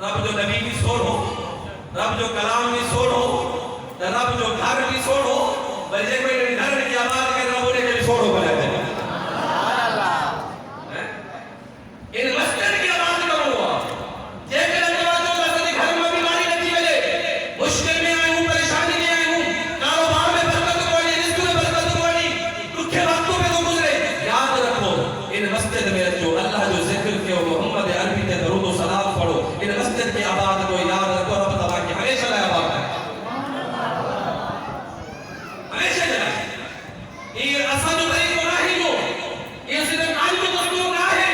رب جو نبی بھی سوڑ ہو، رب جو کلام بھی سوڑ ہو، رب جو گھر بھی سوڑ ہو، بلجے کوئی گھر کی آباد کے رب انہیں بھی سوڑ ہو بلے دے ان مسجد کی آباد کروں ہوا جے کہ لگوا جو لگنے گھر میں بیماری نتی ملے، مشکل میں آئے ہوں، پریشانی میں آئے ہوں، کاروبار میں برکت کوئی، رزق میں برکت کوئی، دکھے وقتوں پہ تو گزرے، یاد رکھو ان مسجد میں جو اللہ جو ذکر کے محمد عربی تے درود و سلام پڑھو، ان مسجد کی آباد کو یاد رکھو، رب تعالیٰ کی ہمیشہ لائے آباد ہے، ہمیشہ لائے یہ اصل جو طریق کو راہی ہو، یہ صرف آج کو دستور نہ ہے،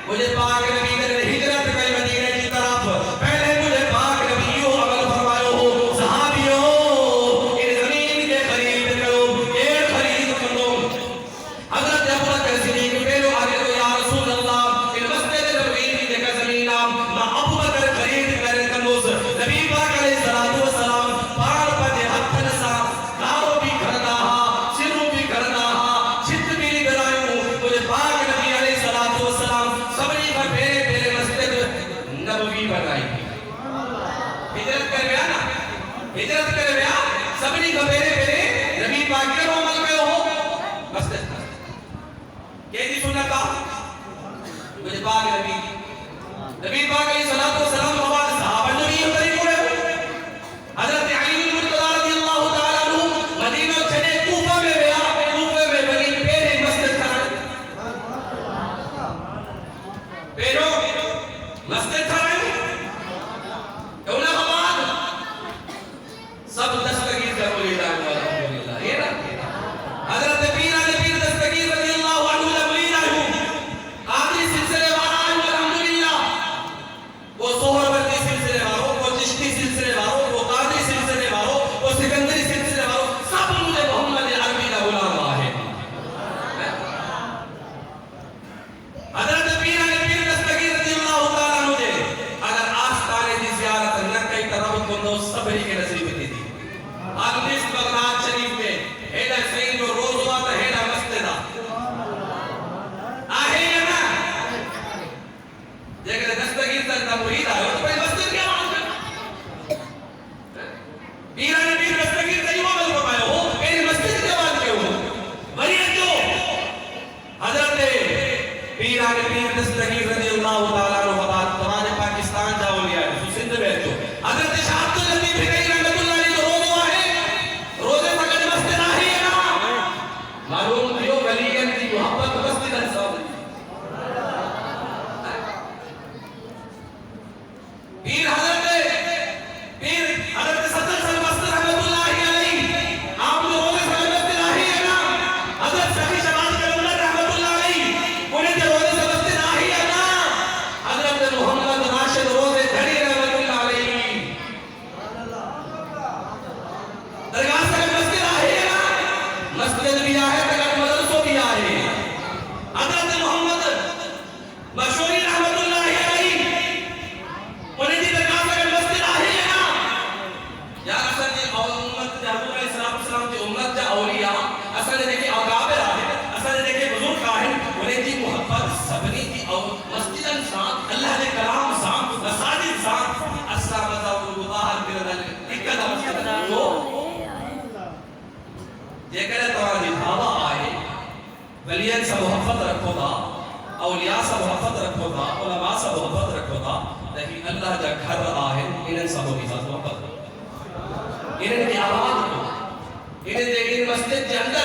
مجھے پاک نبی نے ہجرت کئی مدینے کی طرف، پہلے مجھے پاک نبیوں عمل فرمائے ہو، صحابیوں ان زمین کے خرید کرو، یہ خرید کرو، حضرت ابو بکر صدیق پہلو آگے تو یا رسول اللہ ان مسجد نبوی کی دیکھا زمین میں ابو بکر خرید کر کنوز نبی پاک علیہ السلام پار پتے ہتھ نسا کارو بھی کرنا ہا سرو بھی کرنا ہا چھت بھی برائیوں مجھے پاک نبی علیہ السلام سبری کا پھیرے پھیرے مسجد نبوی بنائی ہجرت کر گیا نا، ہجرت کر گیا سبری کا پھیرے پھیرے نبی پاک کے عمل میں ہو مسجد کیسی سنت مجھے پاک نبی پاک علیہ السلام ہمارے صحابہ نبی ہو طریق ہوئے حضرت علی مرتضی رضی اللہ تعالیٰ عنہ مدینہ چھنے کوفہ میں گیا، کوفہ میں بنی پہلے مسجد کھڑے پہلو مسجد کھڑے دولہ آباد سب دستگیر کا بولی جائے الحمدللہ یہ نا حضرت پیران پیر دستگیر رضی اللہ عنہ لبلی رہو قادری سلسلے والا آئے الحمدللہ وہ سوہر وردی سلسلے والوں، وہ چشتی سلسلے والوں، وہ قادری سلسلے والوں، وہ سکندری سلسلے والوں، سب مجھے محمد عربی کا غلام ہے حضرت پیران پیر دستگیر رضی اللہ تعالیٰ عنہ اگر آستانے دی زیارت نہ کئی طرف کو صبری کے نصیب تھی تھی آدمیس بغداد شریف میں ہیڈا سین جو روز ہوا تھا ہیڈا مسجد آہے یا نا جیکہ دستگیر تک نہ مرید آئے تو بھئی مسجد کیا آواز ہے پیران پیر دستگیر تک عمل فرمائے ہو میری مسجد کیا آواز کے ہو مریت جو حضرت پیران پیر دستگیر رضی اللہ تعالیٰ عنہ بعد قرآن پاکستان جاؤ لیا ہے سو سندھ میں جو حضرت شاہد النبی بھگئی رحمت اللہ علیہ جو روز ہوا ہے روزے فقط مسجد آہی ہے نا معلوم دیو ولیین کی محبت مسجد انسان پیر حضرت صدر صلی مسجد رحمت اللہ علیہ آپ جو روزے فقط مسجد آہی ہے نا حضرت صحیح شباز کے اللہ رحمت اللہ علیہ انہیں جو روزے سے مسجد آہی ہے نا حضرت محمد راشد روزے دھڑی رحمت اللہ علیہ درگاہ سے مسجد آہی ہے نا مسجد بھی آہے تک مدرسوں بھی آہے حضرت محمد مشہوری رحمت اللہ علیہ انہیں دی درگاہ سے مسجد آہی ہے نا یا اصل نے امت حضور علیہ السلام کی امت جا اولیاء اصل نے دیکھے اقابر آئے اصل نے دیکھے بزرگ آئے انہیں دی محبت سبنی کی مسجد انسان اللہ نے کلام سان مساجد سان اسلام مذہب المطاہر بردل اکدہ مسجد تو یہ کہنے توانی دھاوا آئے ولیین سے محبت رکھو دا اولیاء سے محبت رکھو دا علماء سے محبت رکھو دا لیکن اللہ جا گھر آئے انہیں سب ہوگی ساتھ محبت انہیں کی آباد کو انہیں دیکھیں مسجد کے اندر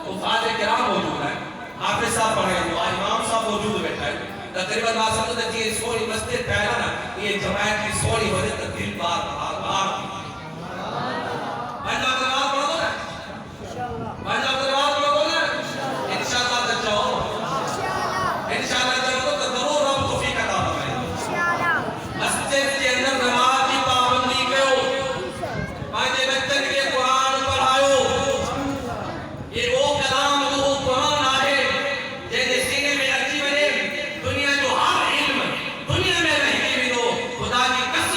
افاد کرام موجود ہیں حافظ صاحب پڑھے ہیں امام صاحب موجود بیٹھا ہے تقریباً بات سمجھتے کہ یہ سوری مسجد پہلا نا یہ جماعت کی سوری ہو جائے تو دل بار میں جو اقربات پڑھا دو نا میں جو اقربات پڑھا دو نا انشاءاللہ تک جاؤ انشاءاللہ جب تو ضرور رب توفیق عطا فرمائے مسجد کے اندر نماز کی پابندی کرو ماجے بچن کے قرآن پڑھائو یہ وہ کلام وہ قرآن آئے جیسے سینے میں اچھی بنے دنیا جو ہر علم دنیا میں رہنے بھی دو خدا کی قسم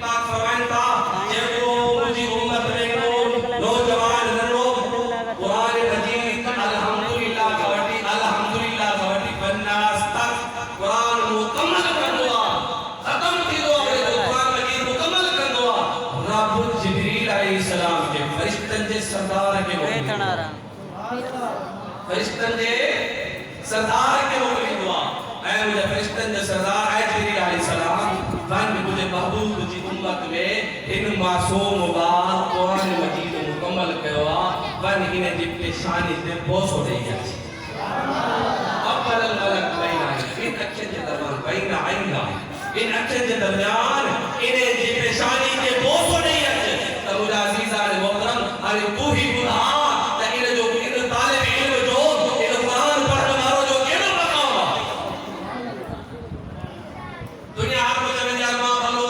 پاک فرمائن تھا جیکو مجھے امت میں کو نوجوان نرو قرآن مجید الحمدللہ گوٹی بناس تک قرآن مکمل کرنوا ختم تھی دو قرآن مجید مکمل کرنوا رب جبریل علیہ السلام کے فرشتن جے سردار کے فرشتن جے سردار کے مکمل دعا اے مجھے فرشتن جے سردار اے جبریل علیہ السلام ون مجھے محبوب جی امت میں ان معصوم بات قرآن مجید مکمل کروا ون انہیں جب پیشانی سے بوس ہو رہی ہے اپل الملک بین آئی ان اکشن کے درمیان بین آئی ان اکشن کے درمیان انہیں جب پیشانی سے بوس ہو رہی ہے تب مجھے عزیزان محترم ارے تو ہی بنا انہیں جو ان طالب علم جو ان قرآن پڑھنے مارو جو کیوں بتاؤ دنیا آپ کو جب دیا ماں بھلو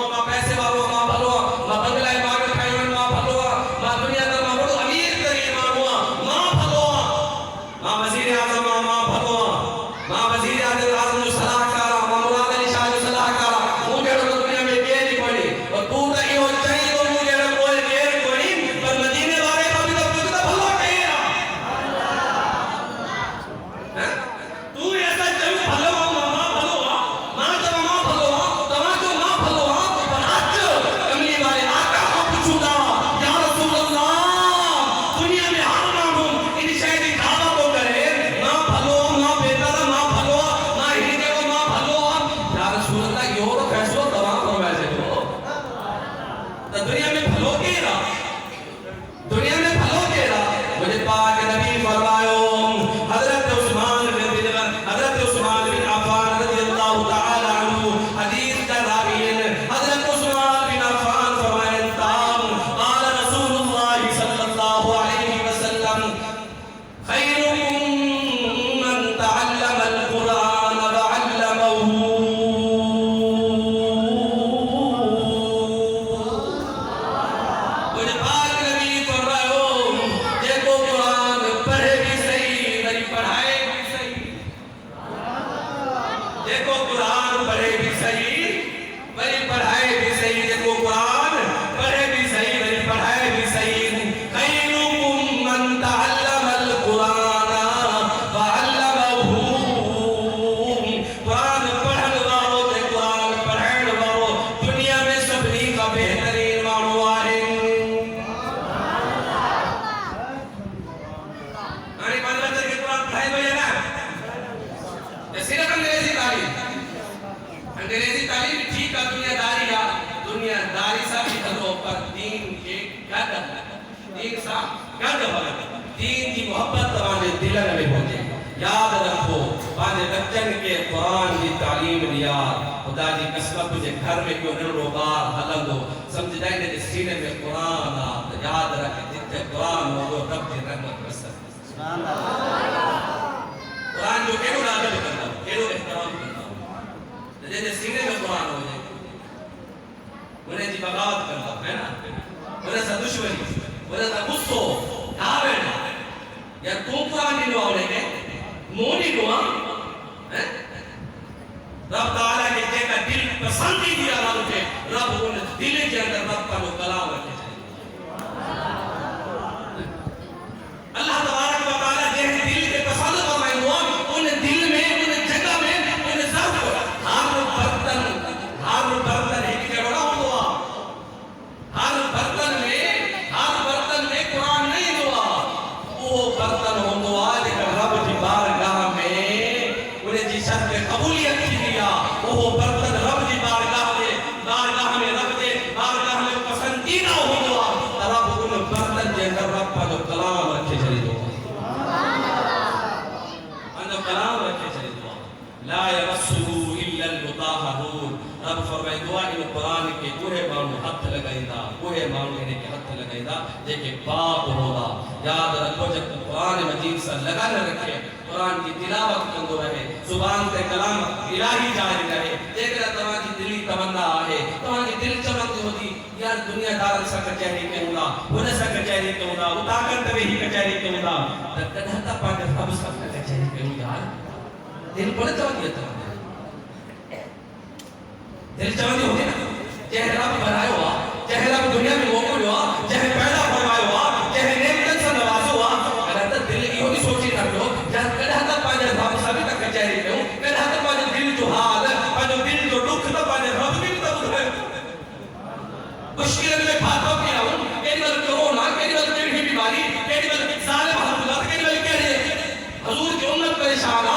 ماں پیسے بھلو ماں بنگلہ باغ کھائیون ماں بھلو ماں دنیا در ماں بڑو امیر ترین ماں ہوا ماں بھلو ماں وزیر اعظم ماں بھلو ماں وزیر اعظم جو صلاح کارا ماں مراد علی شاہ جو صلاح کارا مجھے تو دنیا میں کیا نہیں پڑی اور تو تکی ہو چاہیے تو مجھے تو کوئی دیر کوئی پر مدینے والے کا بھی تو بھلو کہے رہا تو ایسا چاہیے بھلو انگریزی تعلیم ٹھیک ہے دنیا داری سا بھی دھنو پر دین کے کیا کرنا دین سا کیا کرنا دین کی محبت تمہارے دلن میں ہوتے یاد رکھو بانے بچن کے قرآن کی تعلیم لیا خدا جی قسمت تجھے گھر میں کیوں نرو بار حلن دو سمجھ جائیں گے سینے میں قرآن آتا یاد رکھے جتنے قرآن ہو دو رب کی رحمت رسل قرآن جو کیڑو نازل کرنا کیڑو احترام کرنا جیسے سینے میں قرآن ہو جائے انہیں جی بغاوت کرنا ہے نا انہیں سا دشمنی انہیں سا غصو دھاوے نا یا تم قرآن نہیں لو آنے کے مونی کو رب تعالیٰ کے جے کا دل پسندی دیا مانو کے رب انہیں دل کے اندر رب کا وہ کلام رکھے جائے اللہ تبارک و تعالیٰ جے دل کے پسند فرمائے ہوا انہیں دل میں انہیں جگہ میں انہیں ضرف ہر برتن ایک کے بڑا ہوا ہر برتن میں قرآن نہیں ہوا وہ برتن ہوا لیکن رب کی بارگاہ میں انہیں جی شرط قبولیت کی دیا وہ برتن رب کی بارگاہ میں رب دے بارگاہ میں پسندیدہ ہوا رب ان برتن جے کر رب کا جو کلام رکھے چلی دو کلام رکھے چلی دو لا یمسہ الا المطہرون رب فرمائے دعا ان قرآن کے کوہ مانو ہاتھ لگائیں دا کوہ مانو انہیں کے ہاتھ لگائیں دا جے کہ پاک ہوگا یاد رکھو جب قرآن مجید سے لگا نہ رکھے قرآن کی تلاوت کندو رہے زبان سے کلام الہی جاری رہے دیکھ رہا تمہاں کی دلی تمنا آئے تمہاں کی دل چمکتی ہوتی یار دنیا دار سا کچہری کیوں دا انہیں سا کچہری کیوں دا اتاکر تبھی ہی کچہری کیوں دا تدہتا پاکر اب سب کچہری کیوں یار دل پڑے چاہتی ہے تمہاں دل چاہتی ہوگی نا جے رب بنائے ہوا جے رب دنیا میں موقع ہوا جے پیدا فرمائے ہوا جے نعمتن سے نوازو ہوا کدا ت دل ایو نہیں سوچی رکھو جے کدا ت پاجے رب سبھی تک کچہری کیوں کدا ت پاجے دل جو حال پاجے دل جو دکھ ت پاجے رب بھی ت بدھائے مشکل میں پھاتو کیا ہوں کیڑی وقت کرونا کیڑی وقت کیڑی بیماری کیڑی وقت ظالم حکومت کیڑی وقت کیڑی حضور کی امت پریشان ہے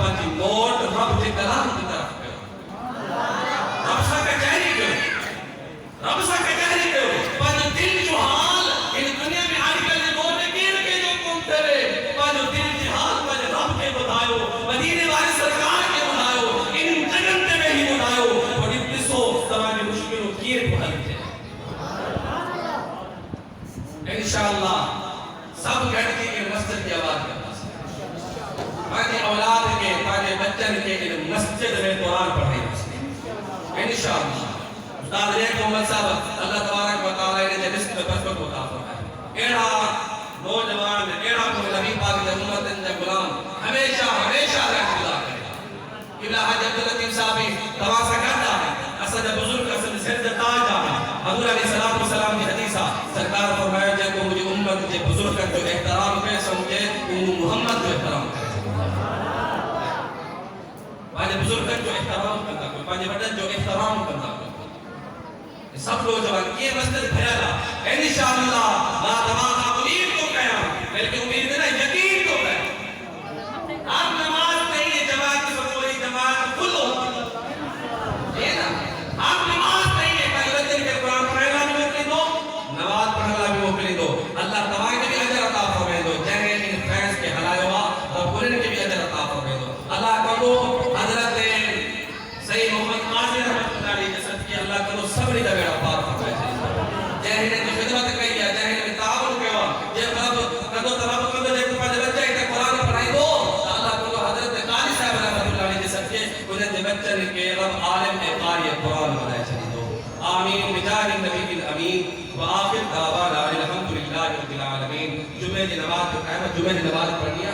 پنجی موٹ رب جے کلام کی طرف رب سا کچہری کیوں رب سا کچہری کیوں پنجو دل جو حال ان دنیا میں آج کل دور میں کیر کے جو کم تھے پنجو دل جو حال پنجو رب کے بدھائیو مدینے والے سرکار کے بدھائیو ان جگنتے میں ہی بدھائیو اور ابلیسو تمہاری مشکلوں کیر کو حل تھے انشاءاللہ سب گھڑ کے یہ مسجد کی آواز کرنا سکتے پانے اولاد کے پانے بچن کے مسجد میں قرآن پڑھائی مسجد انشاءاللہ استاد ریک محمد صاحب اللہ تبارک و تعالی نے رزق میں برکت عطا فرمائے ایڑا نوجوان ایڑا کو نبی پاک کی امت کے غلام ہمیشہ ہمیشہ رحمت اللہ کرے قبلہ حاج عبد اللطیف صاحب تماشا کرتا ہے اسد بزرگ اسد سر تاج ہے حضور علیہ السلام کی حدیث سرکار فرمایا جے کو مجھے امت کے بزرگ کا جو احترام ہے سمجھے محمد کو احترام کرے پانے بزرگ کا جو احترام کرتا ہے پانے بڑن جو احترام کرتا ہے سب لوگ جوان یہ مسجد بھیالا انشاءاللہ لا تمام امید کو کہا بلکہ امید نہ یقین کو کہا آپ نماز نہیں ہے جماعت کی سکوری جماعت کل ہوتی یہ نا آپ نماز نہیں ہے کہ بچن کے قرآن پڑھنا بھی موکلی دو نماز پڑھنا بھی موکلی دو اللہ تمام کے بھی اجر عطا فرمائے دو جنہیں ان فیض کے حلائے ہوا اور پورن کے بھی اجر عطا فرمائے دو اللہ کرو حضرت سید محمد قاضی رحمت اللہ علیہ جسد کی اللہ کرو صبری دا بیڑا پار فرمائے جہی نے جو خدمت کہی ہے جہی نے تعاون کہا جے رب کدو طلب کدو جے پانے بچے تے قرآن پڑھائی دو اللہ کرو حضرت قاضی صاحب رحمت اللہ علیہ جسد کے انہیں دے بچن کے رب عالم قاری قرآن بنائے چلی دو آمین بجاہ النبی الامین وآخر دعوانا الحمدللہ رب العالمین جمعہ دی نماز پڑھنا جمعہ دی نماز پڑھنی